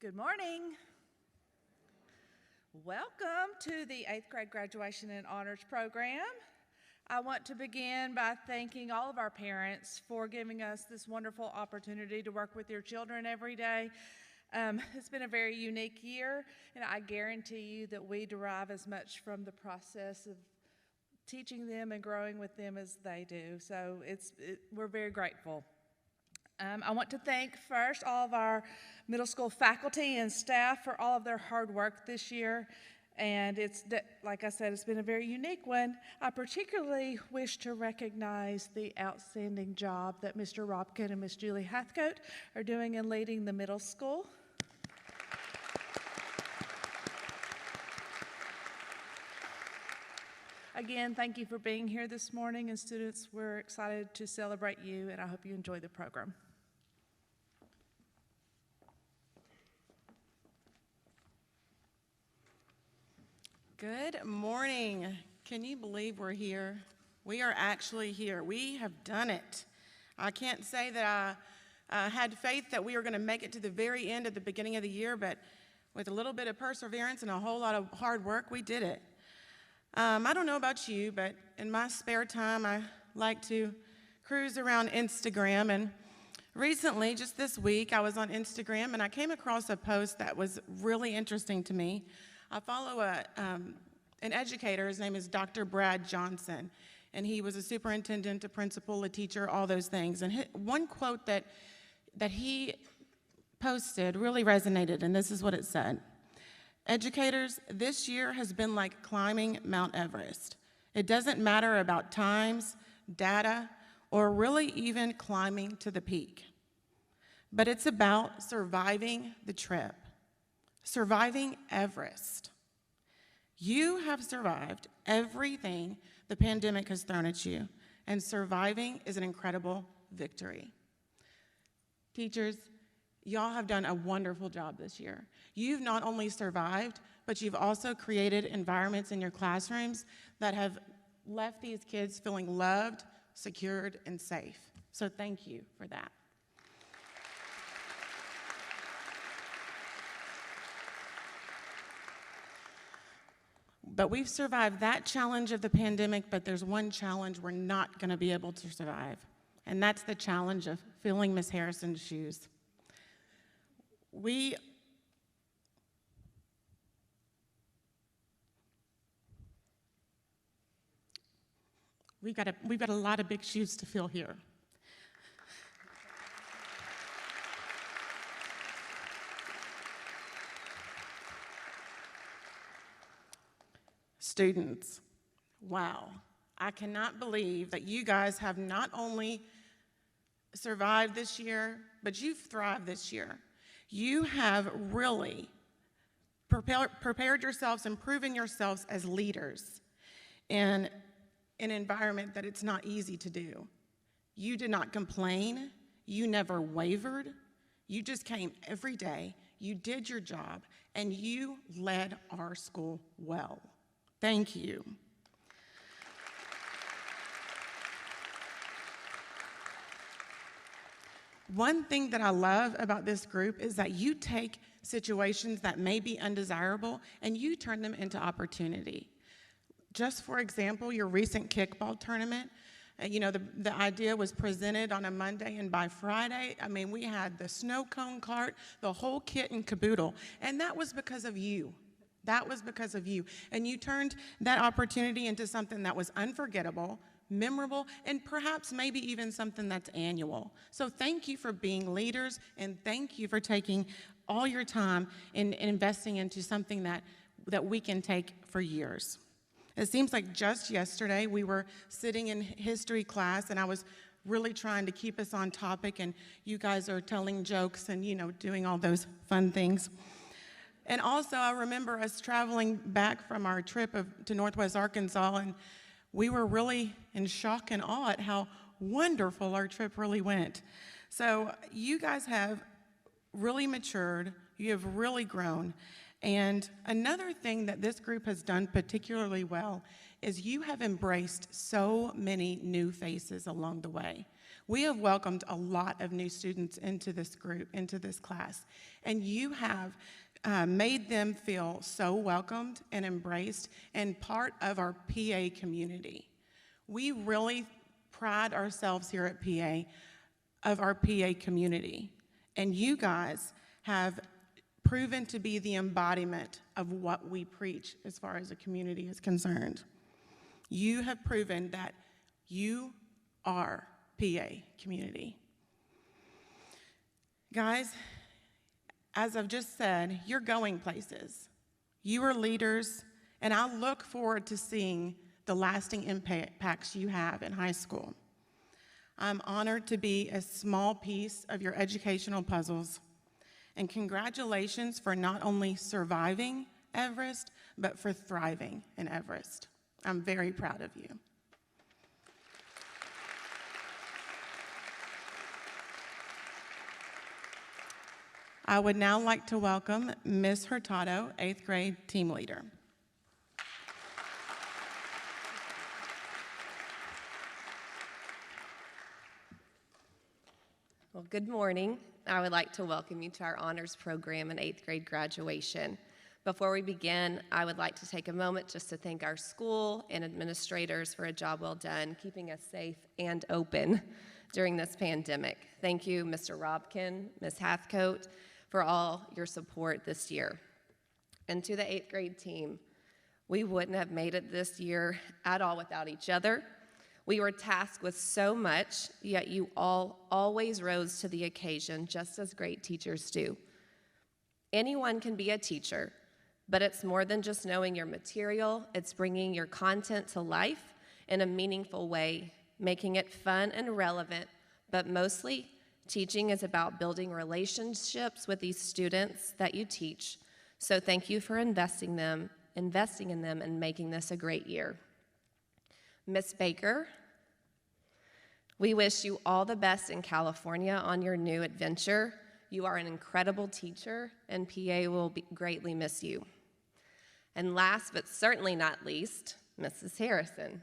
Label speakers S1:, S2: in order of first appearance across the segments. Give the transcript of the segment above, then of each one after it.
S1: Good morning. Welcome to the 8th grade graduation and honors program. I want to begin by thanking all of our parents for giving us this wonderful opportunity to work with your children every day. It's been a very unique year, and I guarantee you that we derive as much from the process of teaching them and growing with them as they do. So we're very grateful. I want to thank first all of our middle school faculty and staff for all of their hard work this year. And like I said, it's been a very unique one. I particularly wish to recognize the outstanding job that Mr. Robkin and Miss Julie Hathcote are doing in leading the middle school. Again, thank you for being here this morning, and students, we're excited to celebrate you, and I hope you enjoy the program.
S2: Good morning. Can you believe we're here? We are actually here. We have done it. I can't say that I had faith that we were going to make it to the very end at the beginning of the year, but with a little bit of perseverance and a whole lot of hard work, we did it. I don't know about you, but in my spare time, I like to cruise around Instagram. And recently, just this week, I was on Instagram, and I came across a post that was really interesting to me. I follow an educator. His name is Dr. Brad Johnson, and he was a superintendent, a principal, a teacher, all those things. And one quote that he posted really resonated, and this is what it said. Educators, this year has been like climbing Mount Everest. It doesn't matter about times, data, or really even climbing to the peak. But it's about surviving the trip, surviving Everest. You have survived everything the pandemic has thrown at you, and surviving is an incredible victory. Teachers, y'all have done a wonderful job this year. You've not only survived, but you've also created environments in your classrooms that have left these kids feeling loved, secured, and safe. So thank you for that. But we've survived that challenge of the pandemic, but there's one challenge we're not going to be able to survive, and that's the challenge of filling Miss Harrison's shoes. We've got a lot of big shoes to fill here. Students, wow, I cannot believe that you guys have not only survived this year, but you've thrived this year. You have really prepared yourselves and proven yourselves as leaders in an environment that it's not easy to do. You did not complain. You never wavered. You just came every day. You did your job, and you led our school well. Thank you. One thing that I love about this group is that you take situations that may be undesirable and you turn them into opportunity. Just for example, your recent kickball tournament, the idea was presented on a Monday, and by Friday, we had the snow cone cart, the whole kit and caboodle, and that was because of you. That was because of you. And you turned that opportunity into something that was unforgettable, memorable, and perhaps maybe even something that's annual. So thank you for being leaders, and thank you for taking all your time in investing into something that we can take for years. It seems like just yesterday we were sitting in history class, and I was really trying to keep us on topic, and you guys are telling jokes and, doing all those fun things. And also, I remember us traveling back from our trip to Northwest Arkansas, and we were really in shock and awe at how wonderful our trip really went. So you guys have really matured, you have really grown, and another thing that this group has done particularly well is you have embraced so many new faces along the way. We have welcomed a lot of new students into this group, into this class, and you have made them feel so welcomed and embraced and part of our PA community. We really pride ourselves here at PA of our PA community, and you guys have proven to be the embodiment of what we preach as far as the community is concerned. You have proven that you are PA community. Guys, as I've just said, you're going places. You are leaders, and I look forward to seeing the lasting impacts you have in high school. I'm honored to be a small piece of your educational puzzles, and congratulations for not only surviving Everest, but for thriving in Everest. I'm very proud of you. I would now like to welcome Ms. Hurtado, 8th grade team leader.
S3: Well, good morning. I would like to welcome you to our honors program and 8th grade graduation. Before we begin, I would like to take a moment just to thank our school and administrators for a job well done, keeping us safe and open during this pandemic. Thank you, Mr. Robkin, Ms. Hathcote, for all your support this year. And to the 8th grade team, we wouldn't have made it this year at all without each other. We were tasked with so much, yet you all always rose to the occasion, just as great teachers do. Anyone can be a teacher, but it's more than just knowing your material. It's bringing your content to life in a meaningful way, making it fun and relevant, but mostly, teaching is about building relationships with these students that you teach. So thank you for investing in them, and making this a great year. Miss Baker, we wish you all the best in California on your new adventure. You are an incredible teacher, and PA will greatly miss you. And last but certainly not least, Mrs. Harrison.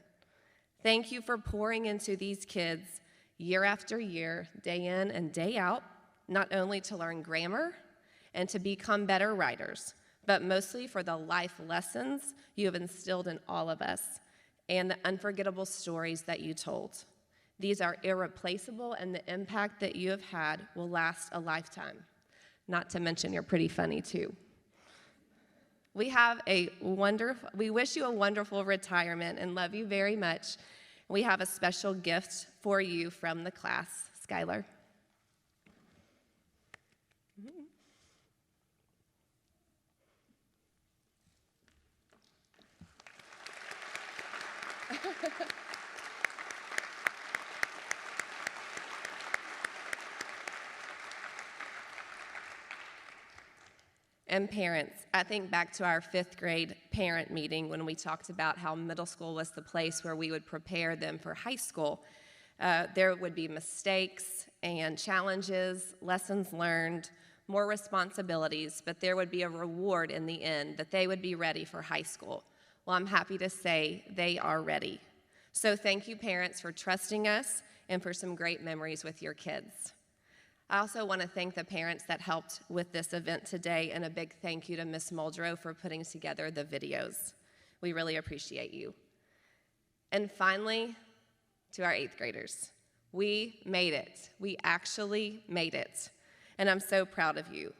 S3: Thank you for pouring into these kids year after year, day in and day out, not only to learn grammar and to become better writers, but mostly for the life lessons you have instilled in all of us and the unforgettable stories that you told. These are irreplaceable, and the impact that you have had will last a lifetime. Not to mention you're pretty funny too. We wish you a wonderful retirement and love you very much. We have a special gift for you from the class. Skylar. And parents, I think back to our 5th grade parent meeting when we talked about how middle school was the place where we would prepare them for high school. There would be mistakes and challenges, lessons learned, more responsibilities, but there would be a reward in the end that they would be ready for high school. Well, I'm happy to say they are ready. So thank you, parents, for trusting us and for some great memories with your kids. I also want to thank the parents that helped with this event today, and a big thank you to Ms. Muldrow for putting together the videos. We really appreciate you. And finally, to our 8th graders, we made it. We actually made it. And I'm so proud of you.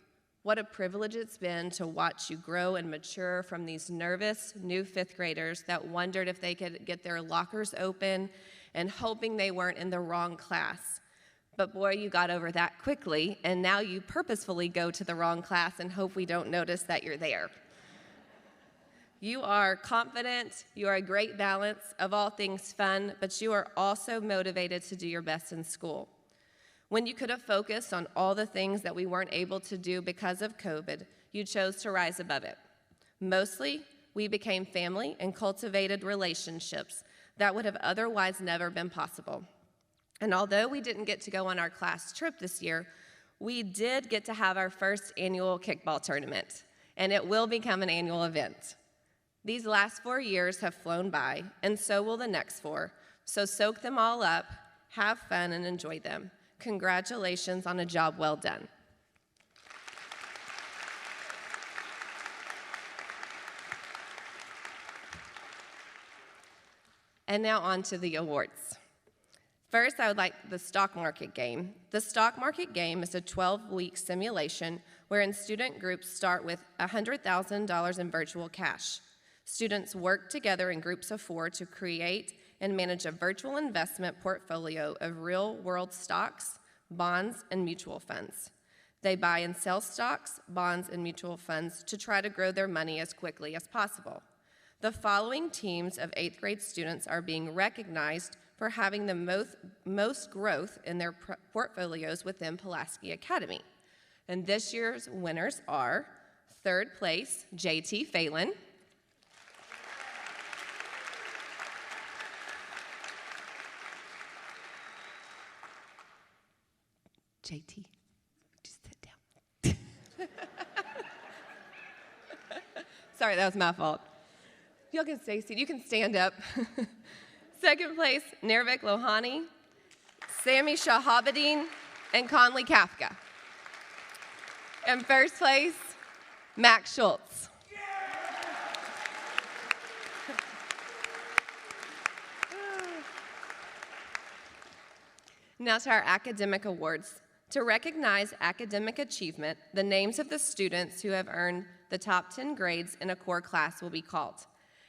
S3: What a privilege it's been to watch you grow and mature from these nervous new 5th graders that wondered if they could get their lockers open and hoping they weren't in the wrong class. But boy, you got over that quickly, and now you purposefully go to the wrong class and hope we don't notice that you're there. You are confident, you are a great balance of all things fun, but you are also motivated to do your best in school. When you could have focused on all the things that we weren't able to do because of COVID, you chose to rise above it. Mostly, we became family and cultivated relationships that would have otherwise never been possible. And although we didn't get to go on our class trip this year, we did get to have our first annual kickball tournament, and it will become an annual event. These last 4 years have flown by, and so will the next 4, so soak them all up have fun, and enjoy them. Congratulations on a job well done. And now on to the awards. First, I would like the stock market game. The stock market game is a 12-week simulation wherein student groups start with $100,000 in virtual cash. Students work together in groups of 4 to create and manage a virtual investment portfolio of real-world stocks, bonds, and mutual funds. They buy and sell stocks, bonds, and mutual funds to try to grow their money as quickly as possible. The following teams of 8th grade students are being recognized for having the most growth in their portfolios within Pulaski Academy. And this year's winners are 3rd place, JT Phelan. JT, just sit down. Sorry, that was my fault. Y'all can stay seated. You can stand up. 2nd place, Nirvik Lohani, Sammy Shahabadin, and Conley Kafka. And 1st place, Max Schultz. Now to our academic awards. To recognize academic achievement, the names of the students who have earned the top 10 grades in a core class will be called.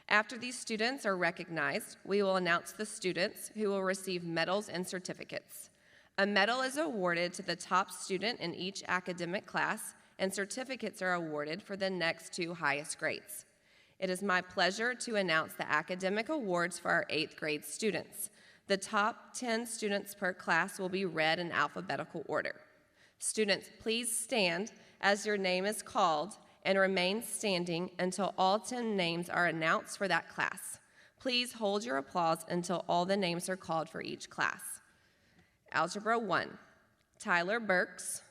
S3: After these students are recognized, we will announce the students who will receive medals and certificates. A medal is awarded to the top student in each academic class, and certificates are awarded for the next 2 highest grades. It is my pleasure to announce the academic awards for our 8th grade students. The top 10 students per class will be read in alphabetical order. Students, please stand as your name is called and remain standing until all 10 names are announced for that class. Please hold your applause until all the names are called for each class. Algebra 1, Tyler Burks,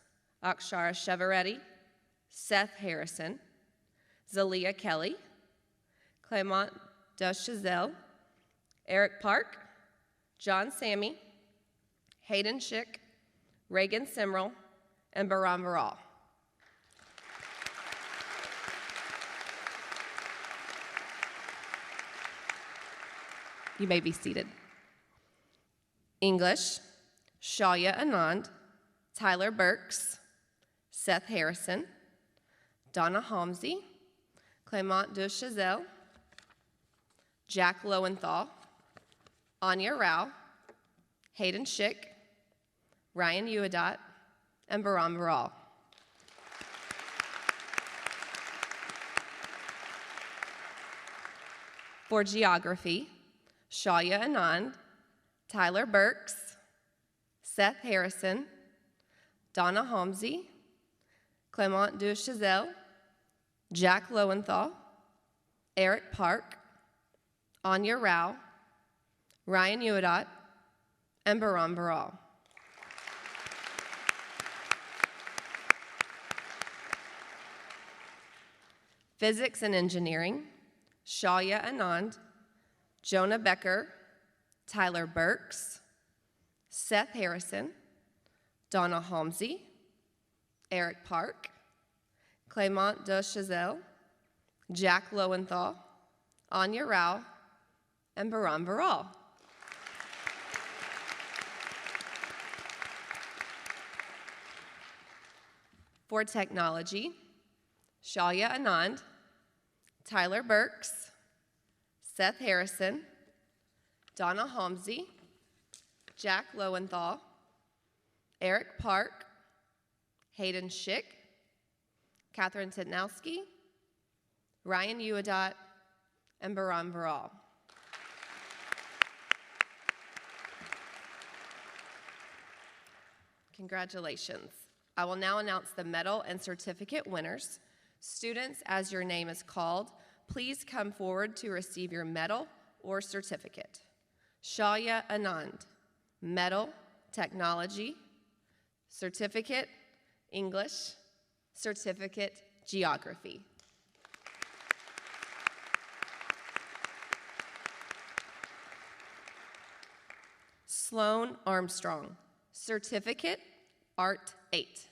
S3: Akshara Chevaretti, Seth Harrison, Zalia Kelly, Clement Duchazelle, Eric Park, John Sammy, Hayden Schick, Reagan Simrel, and Baram Varal. You may be seated. English, Shalia Anand, Tyler Burks, Seth Harrison, Donna Homsey, Clement Duchazelle, Jack Lowenthal, Anya Rao, Hayden Schick, Ryan Uadot, and Baram Varal. For geography, Shalia Anand, Tyler Burks, Seth Harrison, Donna Homsey, Clement Duchazelle, Jack Lowenthal, Eric Park, Anya Rao, Ryan Uadot, and Baram Varal. Physics and engineering, Shalia Anand, Jonah Becker, Tyler Burks, Seth Harrison, Donna Homsey, Eric Park, Clement Duchazelle, Jack Lowenthal, Anya Rao, and Baram Varal. For technology, Shalia Anand, Tyler Burks, Seth Harrison, Donna Homsey, Jack Lowenthal, Eric Park, Hayden Schick, Catherine Titnowski, Ryan Uadot, and Baram Varal. Congratulations. I will now announce the medal and certificate winners. Students, as your name is called, please come forward to receive your medal or certificate. Shalia Anand, medal, technology, certificate, English, certificate, geography. Sloan Armstrong, certificate, Art 8.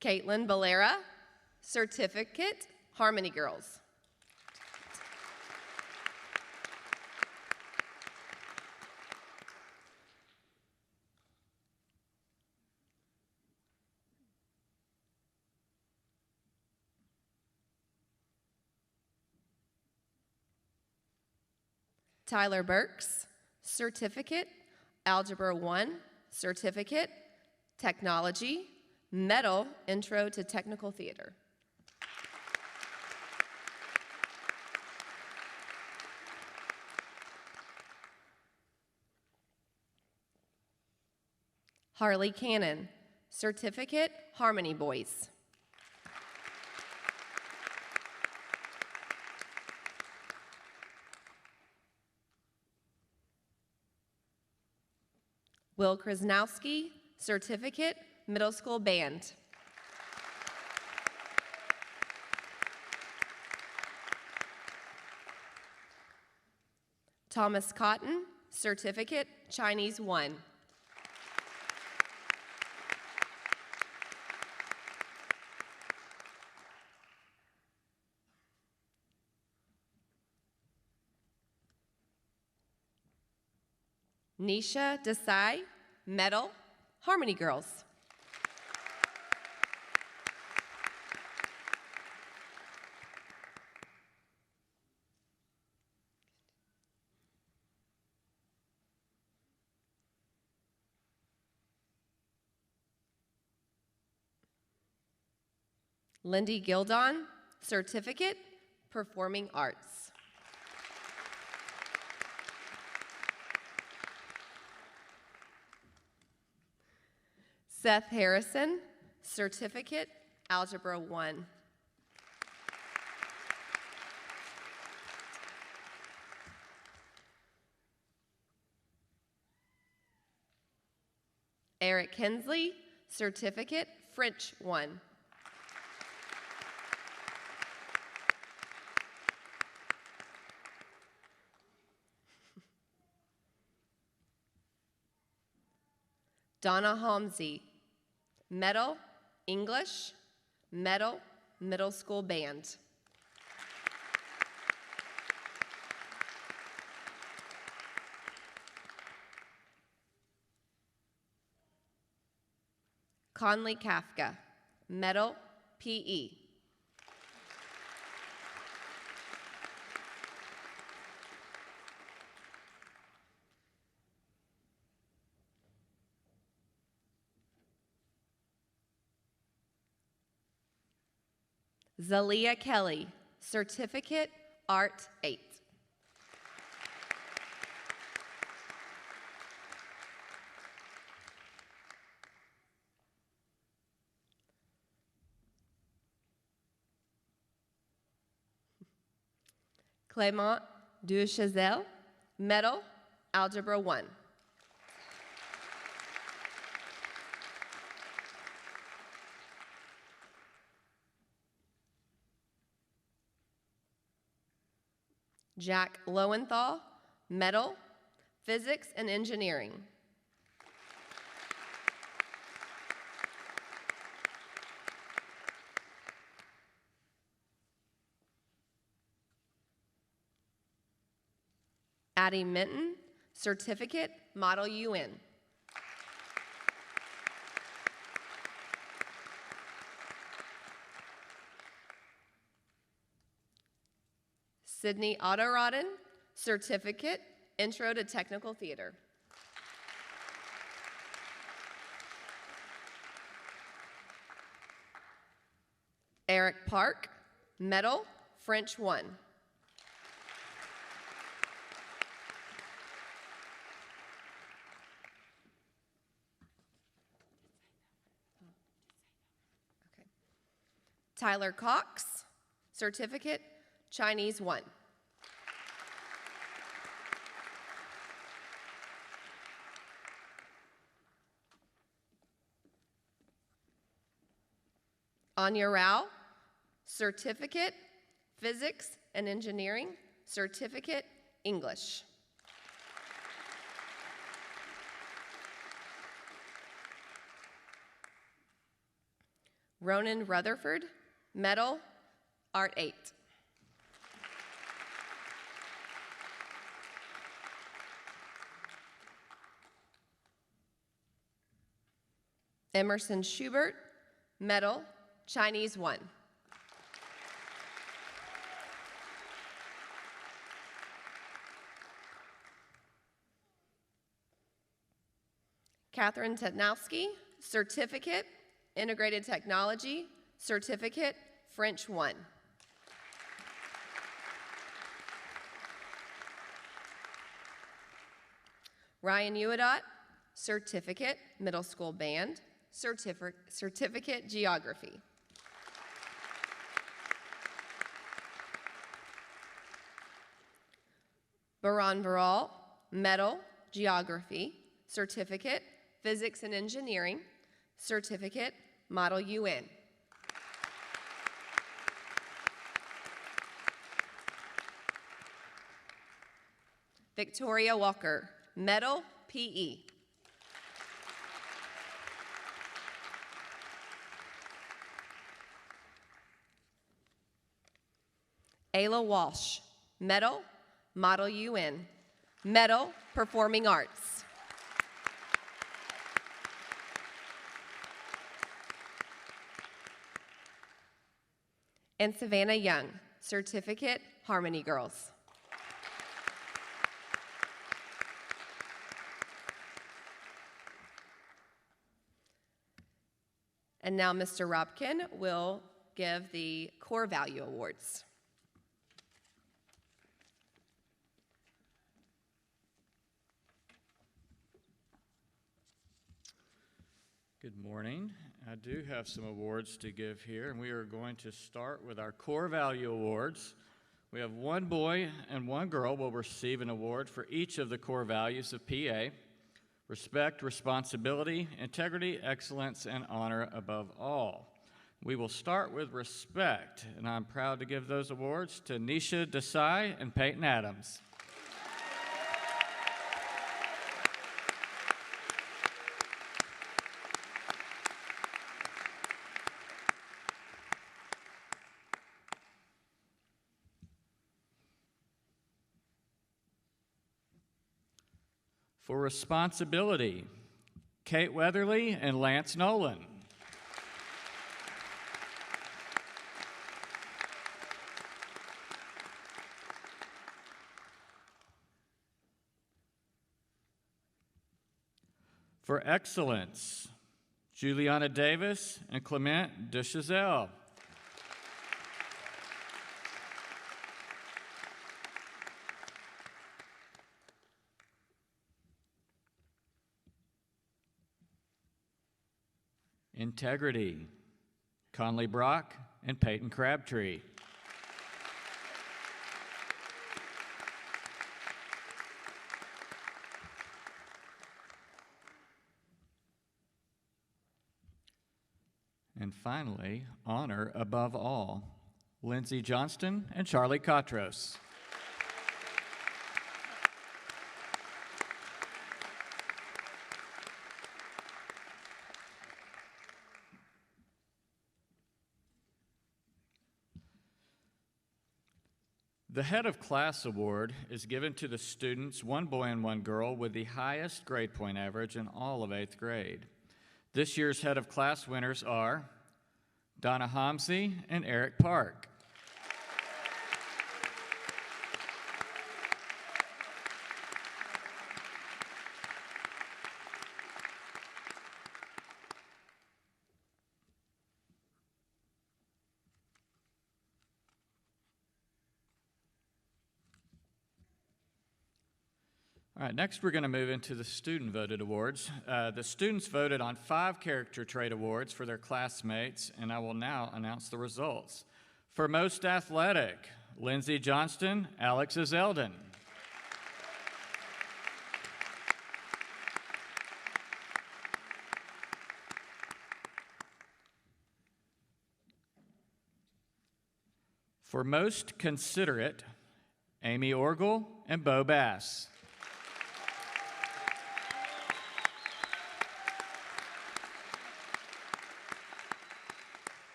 S3: Caitlin Valera, certificate, Harmony Girls. Tyler Burks, certificate, Algebra 1, certificate, Technology, medal, Intro to Technical Theater. Harley Cannon, certificate, Harmony Boys. Will Krasnowski, certificate, Middle School Band. Thomas Cotton, certificate, Chinese 1. Nisha Desai, medal, Harmony Girls. Lindy Gildon, certificate, Performing Arts. Seth Harrison, certificate, Algebra 1. Eric Hensley, certificate, French 1. Donna Homsey, medal, English, medal, Middle School Band. Conley Kafka, medal, PE. Zalia Kelly, certificate, Art 8. Clément Duchesel, medal, Algebra 1. Jack Lowenthal, medal, Physics and Engineering. Addie Minton, certificate, Model UN. Sydney Otterodden, certificate, Intro to Technical Theater. Eric Park, medal, French 1. Okay. Tyler Cox, certificate, Chinese 1. Anya Rao, certificate, physics and engineering, certificate, English. Ronan Rutherford, medal, Art 8. Emerson Schubert, medal, Chinese 1. Catherine Tetnowski, certificate, integrated technology, certificate, French 1. Ryan Uadot, certificate, middle school band, certificate, geography. Baran Viral, medal, geography, certificate, physics and engineering, certificate, Model UN. Victoria Walker, medal, PE. Ayla Walsh, medal, Model UN, medal, Performing Arts. And Savannah Young, certificate, Harmony Girls. And now Mr. Robkin will give the Core Value Awards.
S4: Good morning. I do have some awards to give here, and we are going to start with our Core Value Awards. We have one boy and one girl will receive an award for each of the core values of PA: respect, responsibility, integrity, excellence, and honor above all. We will start with respect, and I'm proud to give those awards to Nisha Desai and Peyton Adams. For responsibility, Kate Weatherly and Lance Nolan. For excellence, Juliana Davis and Clement Duchazelle. Integrity, Conley Brock and Peyton Crabtree. And finally, honor above all, Lindsey Johnston and Charlie Katros. The Head of Class Award is given to the students, one boy and one girl, with the highest grade point average in all of 8th grade. This year's Head of Class winners are Donna Homsey and Eric Park. All right, next we're going to move into the student-voted awards. The students voted on 5 character trait awards for their classmates, and I will now announce the results. For most athletic, Lindsey Johnston, Alex Zeldin. For most considerate, Amy Orgel and Bo Bass.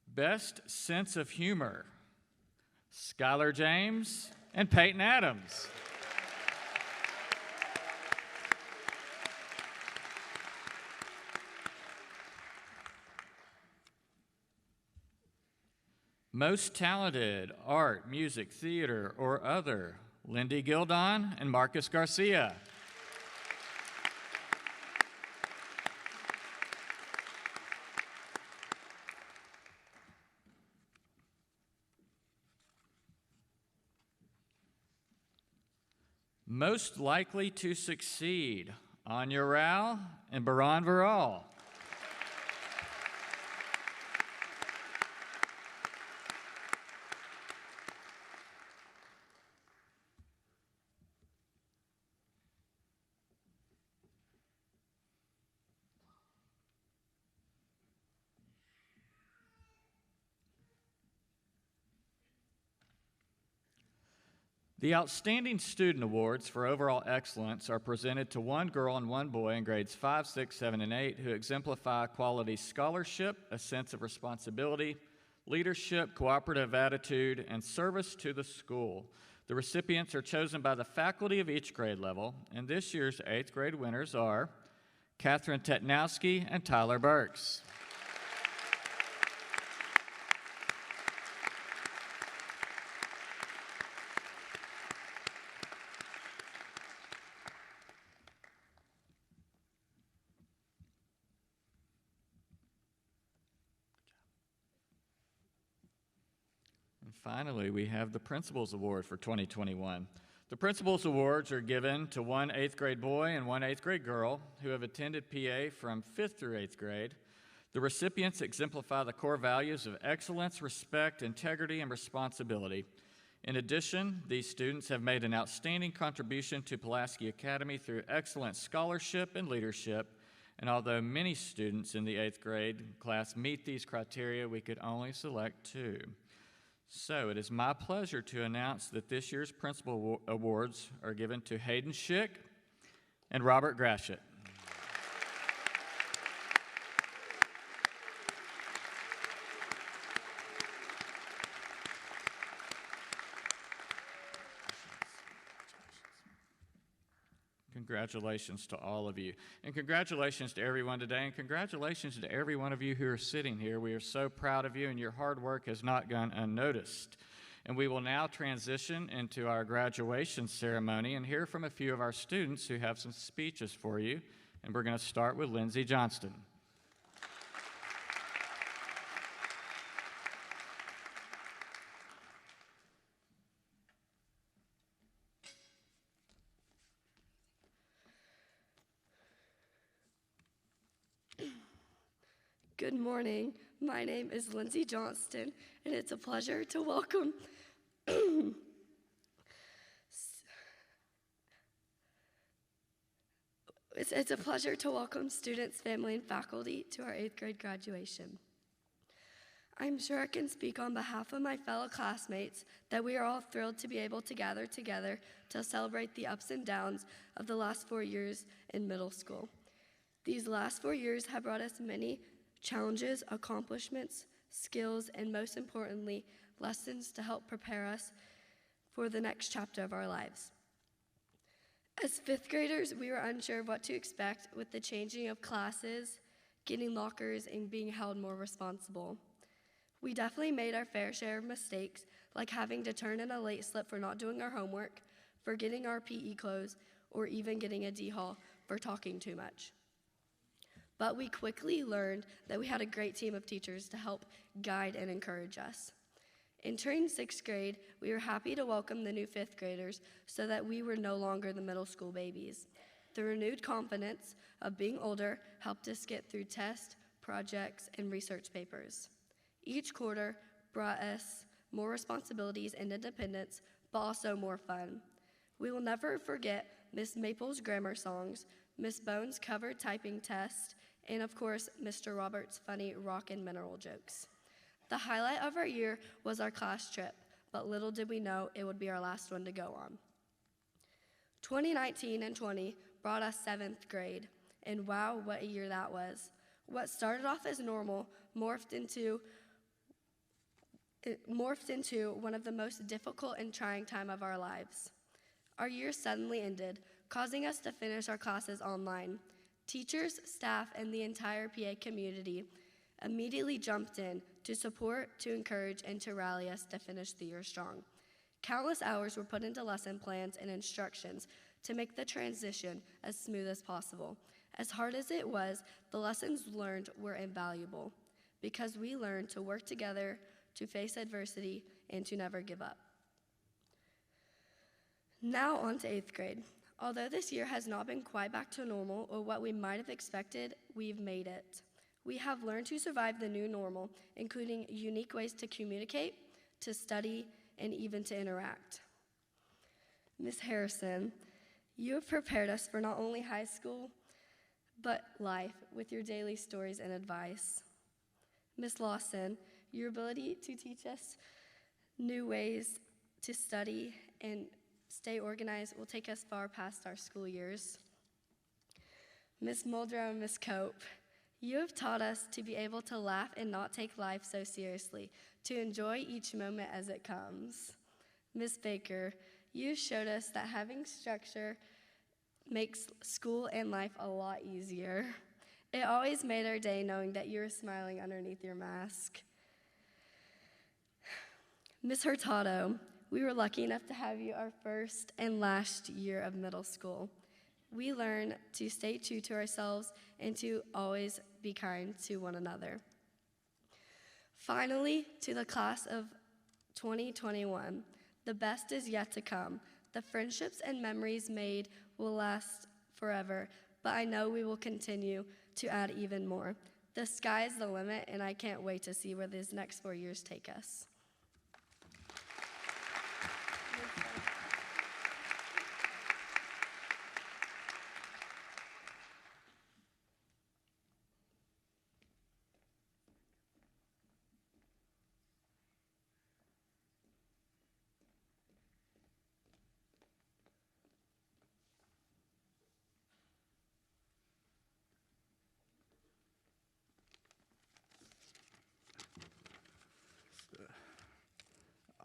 S4: Best sense of humor, Skylar James and Peyton Adams. Most talented art, music, theater, or other, Lindy Gildon and Marcus Garcia. Most likely to succeed, Anya Rao and Baran Viral. The Outstanding Student Awards for Overall Excellence are presented to one girl and one boy in grades 5, 6, 7, and 8 who exemplify quality scholarship, a sense of responsibility, leadership, cooperative attitude, and service to the school. The recipients are chosen by the faculty of each grade level, and this year's 8th grade winners are Catherine Tetnowski and Tyler Burks. Finally, we have the Principals Award for 2021. The Principals Awards are given to one 8th grade boy and one 8th grade girl who have attended PA from 5th through 8th grade. The recipients exemplify the core values of excellence, respect, integrity, and responsibility. In addition, these students have made an outstanding contribution to Pulaski Academy through excellent scholarship and leadership. And although many students in the 8th grade class meet these criteria, we could only select 2. So it is my pleasure to announce that this year's Principal Awards are given to Hayden Schick and Robert Grashit. Congratulations to all of you. And congratulations to everyone today, and congratulations to every one of you who are sitting here. We are so proud of you, and your hard work has not gone unnoticed. And we will now transition into our graduation ceremony and hear from a few of our students who have some speeches for you. And we're going to start with Lindsey Johnston.
S5: Good morning. My name is Lindsey Johnston, and it's a pleasure to welcome it's a pleasure to welcome students, family, and faculty to our 8th grade graduation. I'm sure I can speak on behalf of my fellow classmates that we are all thrilled to be able to gather together to celebrate the ups and downs of the last 4 years in middle school. These last 4 years have brought us many challenges, accomplishments, skills, and most importantly, lessons to help prepare us for the next chapter of our lives. As 5th graders, we were unsure of what to expect with the changing of classes, getting lockers, and being held more responsible. We definitely made our fair share of mistakes, like having to turn in a late slip for not doing our homework, forgetting our PE clothes, or even getting a D-haul for talking too much. But we quickly learned that we had a great team of teachers to help guide and encourage us. Entering 6th grade, we were happy to welcome the new 5th graders so that we were no longer the middle school babies. The renewed confidence of being older helped us get through tests, projects, and research papers. Each quarter brought us more responsibilities and independence, but also more fun. We will never forget Miss Maple's grammar songs, Miss Bones' cover typing test, and of course, Mr. Roberts' funny rock and mineral jokes. The highlight of our year was our class trip, but little did we know it would be our last one to go on. 2019 and 20 brought us 7th grade, and wow, what a year that was. What started off as normal morphed into one of the most difficult and trying time of our lives. Our year suddenly ended, causing us to finish our classes online. Teachers, staff, and the entire PA community immediately jumped in to support, to encourage, and to rally us to finish the year strong. Countless hours were put into lesson plans and instructions to make the transition as smooth as possible. As hard as it was, the lessons learned were invaluable because we learned to work together, to face adversity, and to never give up. Now on to 8th grade. Although this year has not been quite back to normal or what we might have expected, we've made it. We have learned to survive the new normal, including unique ways to communicate, to study, and even to interact. Ms. Harrison, you have prepared us for not only high school, but life with your daily stories and advice. Ms. Lawson, your ability to teach us new ways to study and stay organized will take us far past our school years. Ms. Muldrow and Ms. Cope, you have taught us to be able to laugh and not take life so seriously, to enjoy each moment as it comes. Ms. Baker, you showed us that having structure makes school and life a lot easier. It always made our day knowing that you were smiling underneath your mask. Ms. Hurtado, we were lucky enough to have you our first and last year of middle school. We learned to stay true to ourselves and to always be kind to one another. Finally, to the class of 2021, the best is yet to come. The friendships and memories made will last forever, but I know we will continue to add even more. The sky is the limit, and I can't wait to see where these next 4 years take us.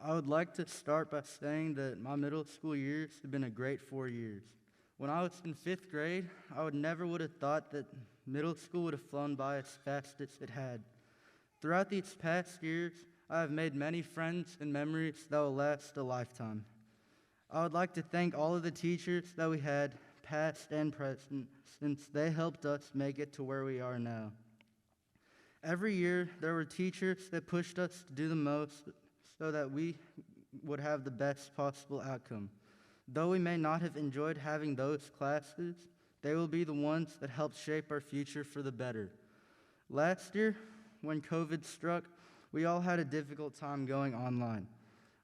S6: I would like to start by saying that my middle school years have been a great 4 years. When I was in 5th grade, I never would have thought that middle school would have flown by as fast as it had. Throughout these past years, I have made many friends and memories that will last a lifetime. I would like to thank all of the teachers that we had, past and present, since they helped us make it to where we are now. Every year, there were teachers that pushed us to do the most so that we would have the best possible outcome. Though we may not have enjoyed having those classes, they will be the ones that help shape our future for the better. Last year, when COVID struck, we all had a difficult time going online.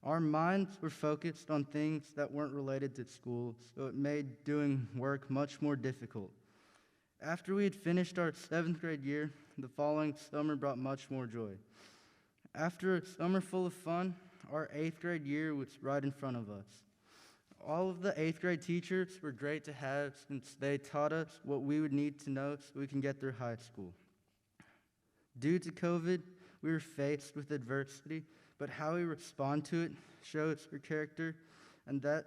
S6: Our minds were focused on things that weren't related to school, so it made doing work much more difficult. After we had finished our 7th grade year, the following summer brought much more joy. After a summer full of fun, our 8th grade year was right in front of us. All of the 8th grade teachers were great to have since they taught us what we would need to know so we can get through high school. Due to COVID, we were faced with adversity, but how we respond to it shows our character, and that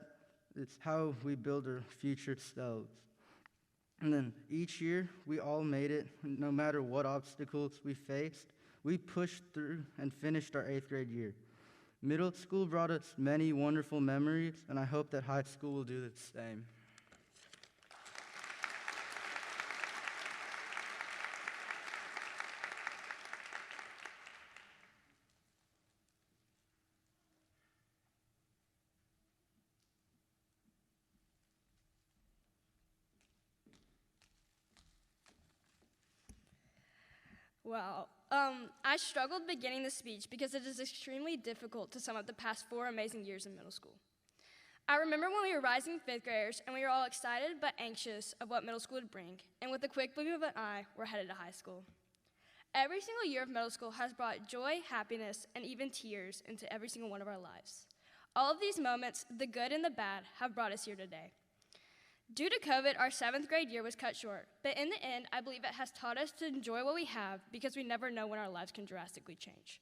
S6: is how we build our future selves. And then each year, we all made it, no matter what obstacles we faced. We pushed through and finished our 8th grade year. Middle school brought us many wonderful memories, and I hope that high school will do the same.
S7: Well, I struggled beginning the speech because it is extremely difficult to sum up the past 4 amazing years in middle school. I remember when we were rising fifth graders and we were all excited but anxious of what middle school would bring, and with a quick blink of an eye, we're headed to high school. Every single year of middle school has brought joy, happiness, and even tears into every single one of our lives. All of these moments, the good and the bad, have brought us here today. Due to COVID, our 7th grade year was cut short, but in the end, I believe it has taught us to enjoy what we have because we never know when our lives can drastically change.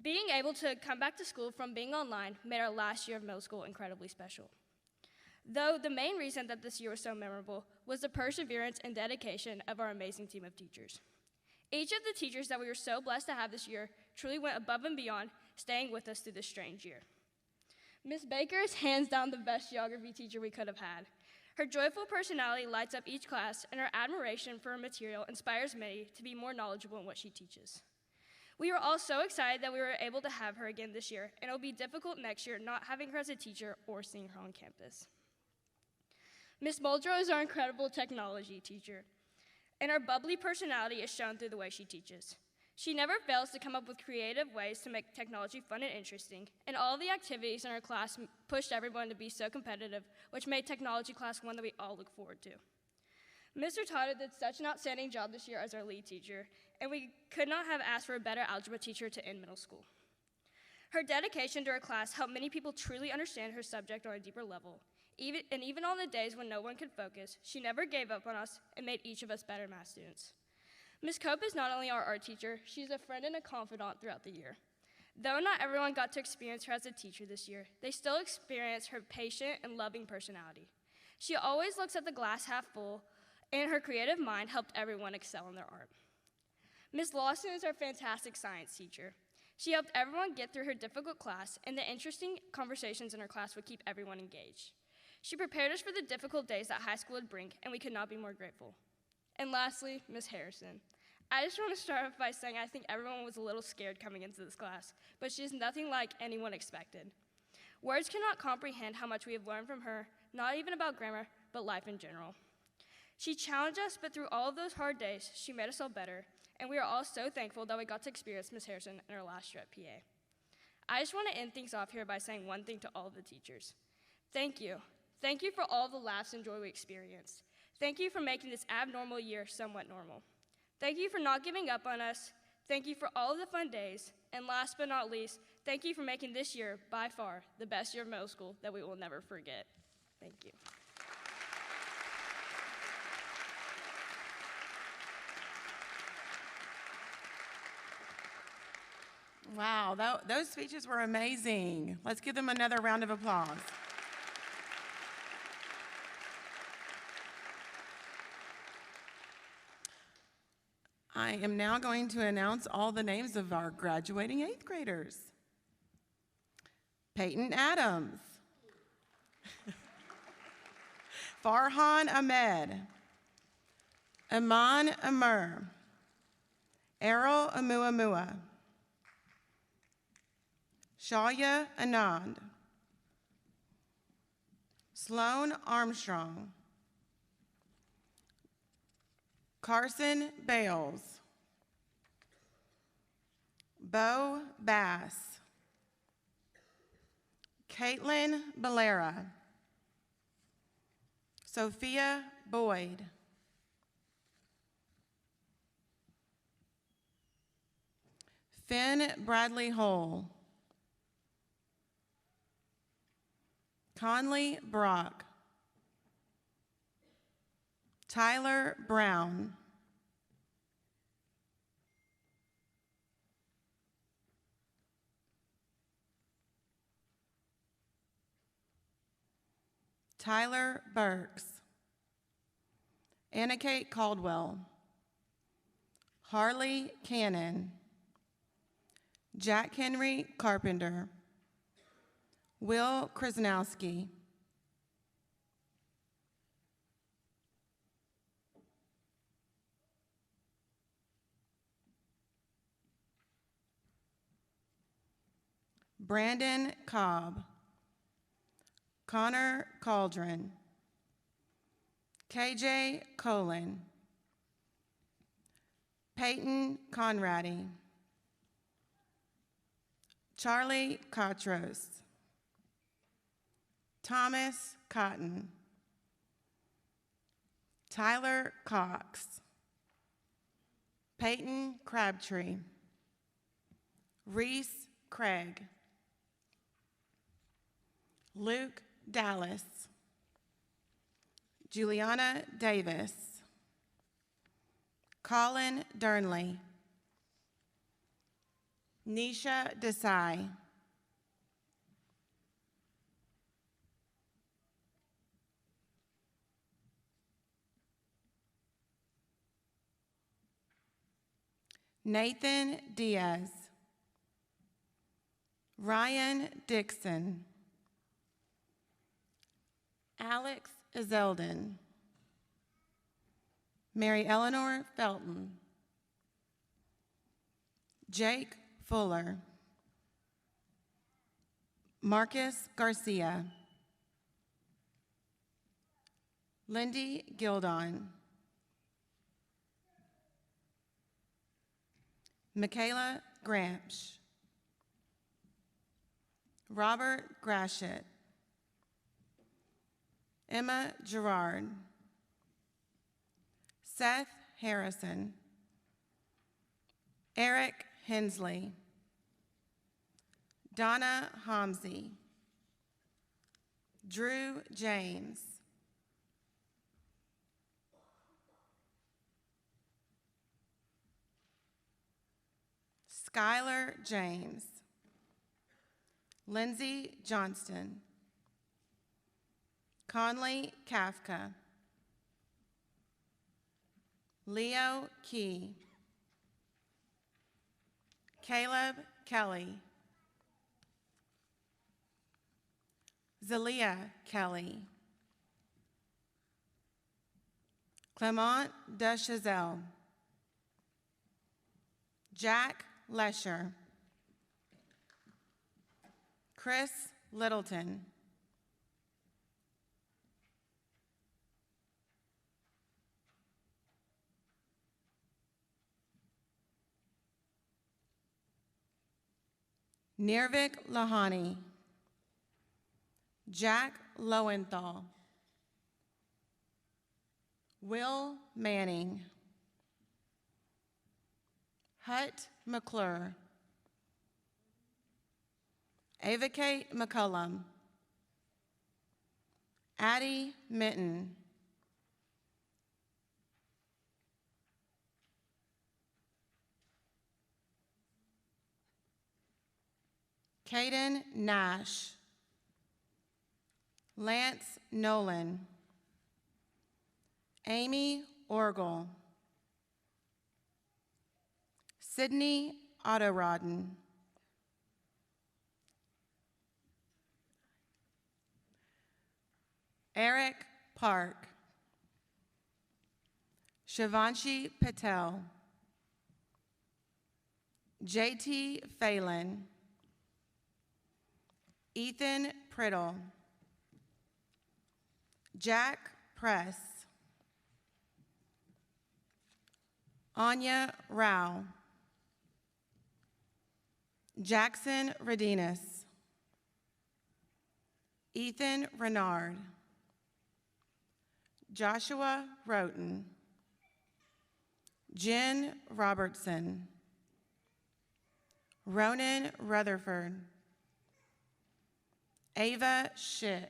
S7: Being able to come back to school from being online made our last year of middle school incredibly special. Though the main reason that this year was so memorable was the perseverance and dedication of our amazing team of teachers. Each of the teachers that we were so blessed to have this year truly went above and beyond, staying with us through this strange year. Miss Baker is hands down the best geography teacher we could have had. Her joyful personality lights up each class, and her admiration for her material inspires many to be more knowledgeable in what she teaches. We were all so excited that we were able to have her again this year, and it will be difficult next year not having her as a teacher or seeing her on campus. Miss Muldrow is our incredible technology teacher, and her bubbly personality is shown through the way she teaches. She never fails to come up with creative ways to make technology fun and interesting, and all the activities in her class pushed everyone to be so competitive, which made technology class one that we all look forward to. Ms. Hurtado did such an outstanding job this year as our lead teacher, and we could not have asked for a better algebra teacher to end middle school. Her dedication to her class helped many people truly understand her subject on a deeper level. Even on the days when no one could focus, she never gave up on us and made each of us better math students. Ms. Cope is not only our art teacher, she's a friend and a confidant throughout the year. Though not everyone got to experience her as a teacher this year, they still experienced her patient and loving personality. She always looks at the glass half full, and her creative mind helped everyone excel in their art. Ms. Lawson is our fantastic science teacher. She helped everyone get through her difficult class, and the interesting conversations in her class would keep everyone engaged. She prepared us for the difficult days that high school would bring, and we could not be more grateful. And lastly, Ms. Harrison. I just want to start off by saying I think everyone was a little scared coming into this class, but she is nothing like anyone expected. Words cannot comprehend how much we have learned from her, not even about grammar, but life in general. She challenged us, but through all of those hard days, she made us all better, and we are all so thankful that we got to experience Ms. Harrison in her last year at PA. I just want to end things off here by saying one thing to all of the teachers. Thank you. Thank you for all the laughs and joy we experienced. Thank you for making this abnormal year somewhat normal. Thank you for not giving up on us. Thank you for all of the fun days. And last but not least, thank you for making this year, by far, the best year of middle school that we will never forget. Thank you.
S2: Wow, those speeches were amazing. Let's give them another round of applause. I am now going to announce all the names of our graduating 8th graders. Peyton Adams. Farhan Ahmed. Iman Amur. Errol Amuamua. Shaya Anand. Sloan Armstrong. Carson Bales. Bo Bass. Caitlin Valera. Sophia Boyd. Finn Bradley Hole. Conley Brock. Tyler Brown. Tyler Burks. Anna Kate Caldwell. Harley Cannon. Jack Henry Carpenter. Will Krasnowski. Brandon Cobb. Connor Cauldron. KJ Colin. Peyton Conradi. Charlie Cotros. Thomas Cotton, Tyler Cox, Peyton Crabtree, Reese Craig, Luke Dallas, Juliana Davis, Colin Durnley, Nisha Desai, Nathan Diaz, Ryan Dixon, Alex Zeldin, Mary Eleanor Felton, Jake Fuller, Marcus Garcia, Lindy Gildon, Michaela Gramsch, Robert Grashit, Emma Gerard, Seth Harrison, Eric Hensley, Donna Homsey, Drew James, Skylar James, Lindsey Johnston, Conley Kafka, Leo Key, Caleb Kelly, Zelia Kelly, Clement DeChazelle, Jack Lesher, Chris Littleton, Nirvik Lahani, Jack Lowenthal, Will Manning, Hut McClure, Ava Kate McCullum, Addie Minton, Caden Nash, Lance Nolan, Amy Orgel, Sydney Ottorodden, Eric Park, Shivanshi Patel, JT Phelan, Ethan Priddle, Jack Press, Anya Rao, Jackson Redinas, Ethan Renard, Joshua Roten, Jen Robertson, Ronan Rutherford, Ava Schick,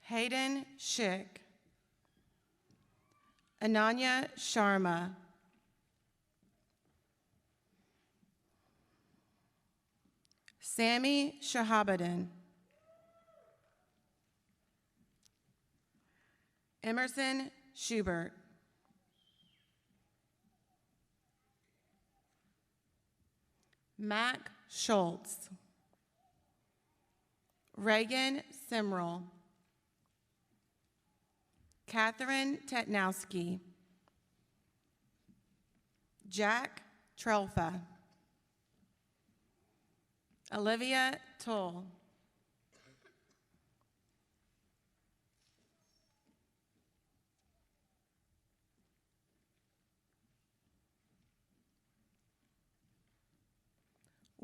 S2: Hayden Schick, Ananya Sharma, Sammy Shahabuddin, Emerson Schubert, Mac Schultz, Reagan Simrell, Catherine Tetnowski, Jack Trelfa, Olivia Toll,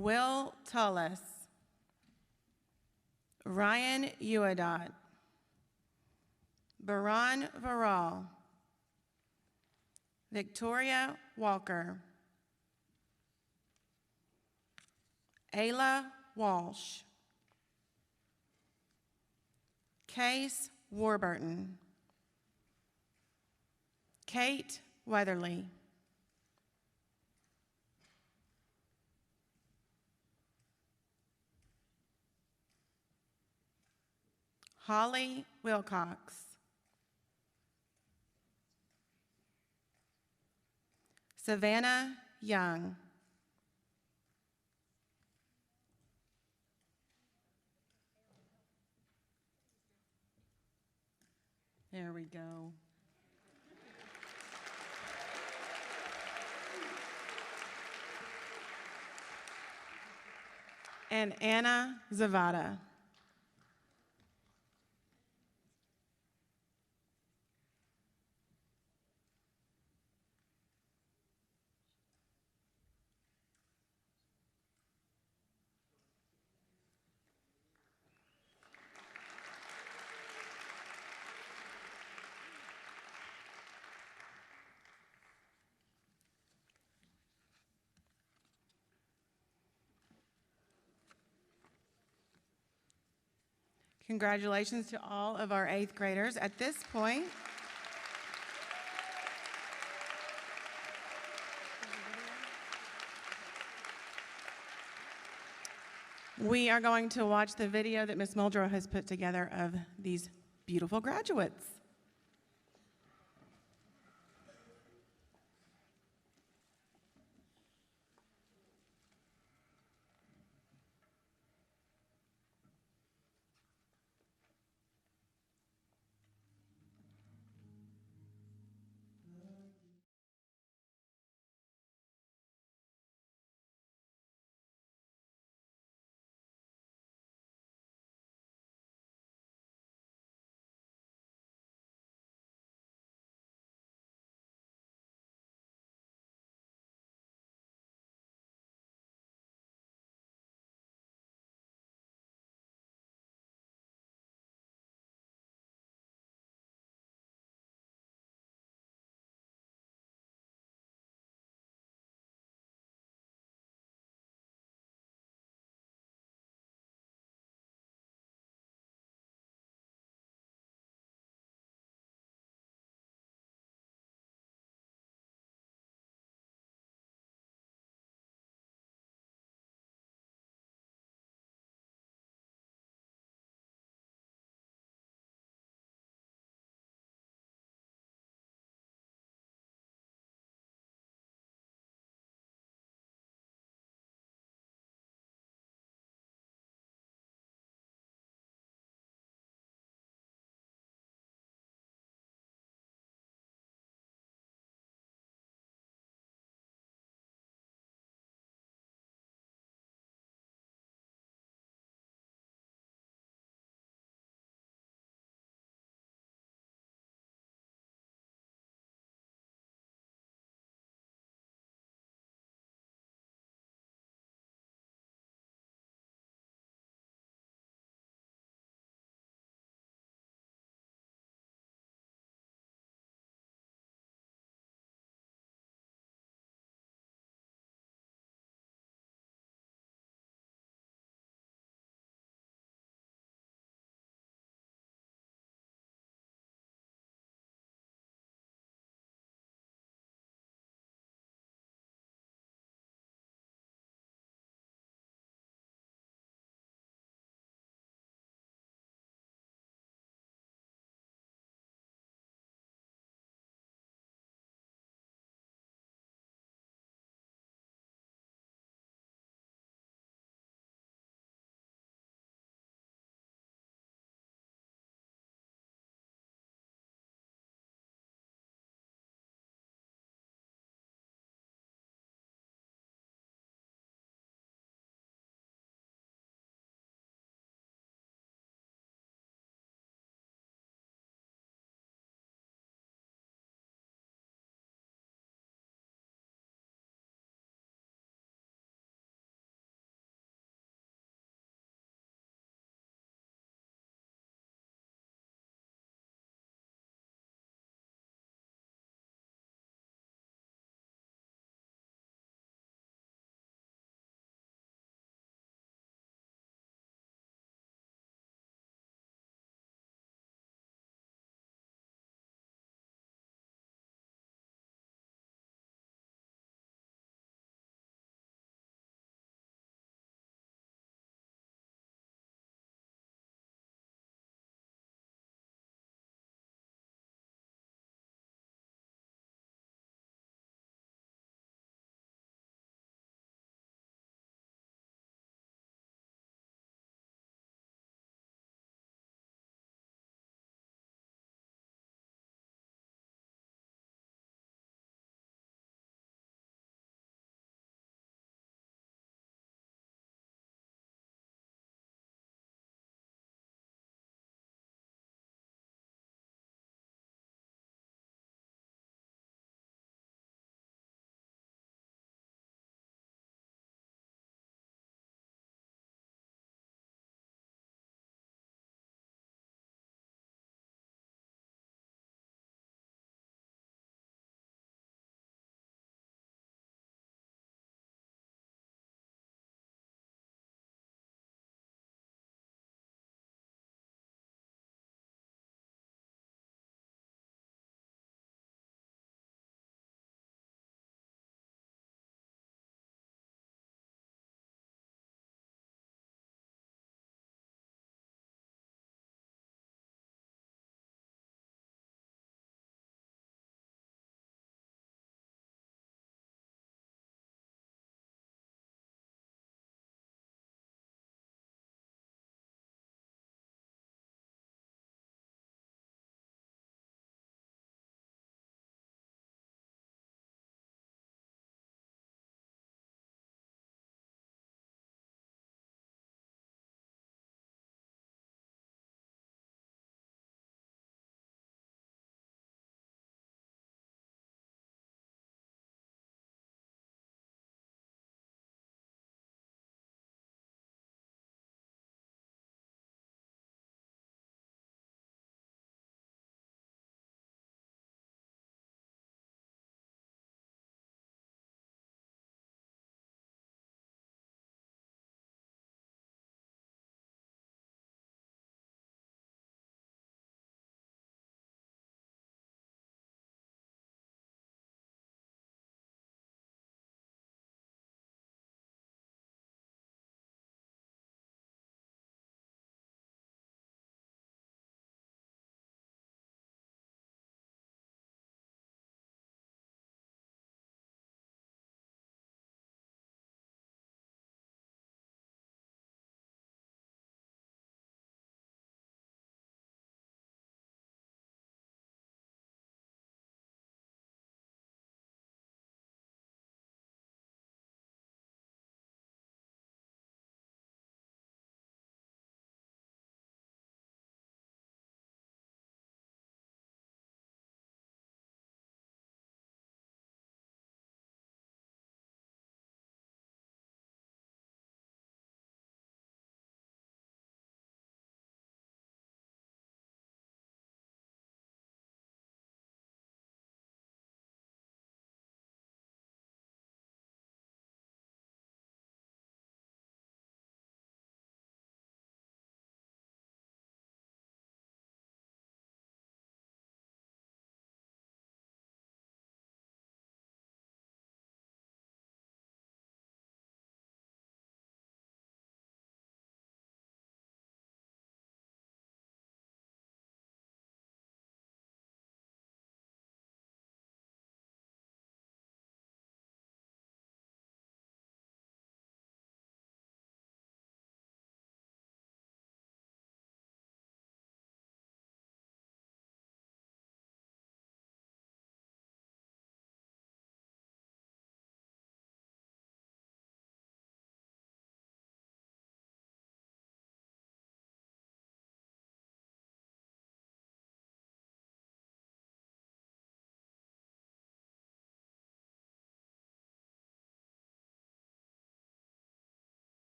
S2: Will Tullis, Ryan Uadot, Baran Varal, Victoria Walker, Ayla Walsh, Case Warburton, Kate Weatherly, Holly Wilcox, Savannah Young, there we go. And Anna Zavada. Congratulations to all of our 8th graders. At this point, we are going to watch the video that Ms. Muldrow has put together of these beautiful graduates.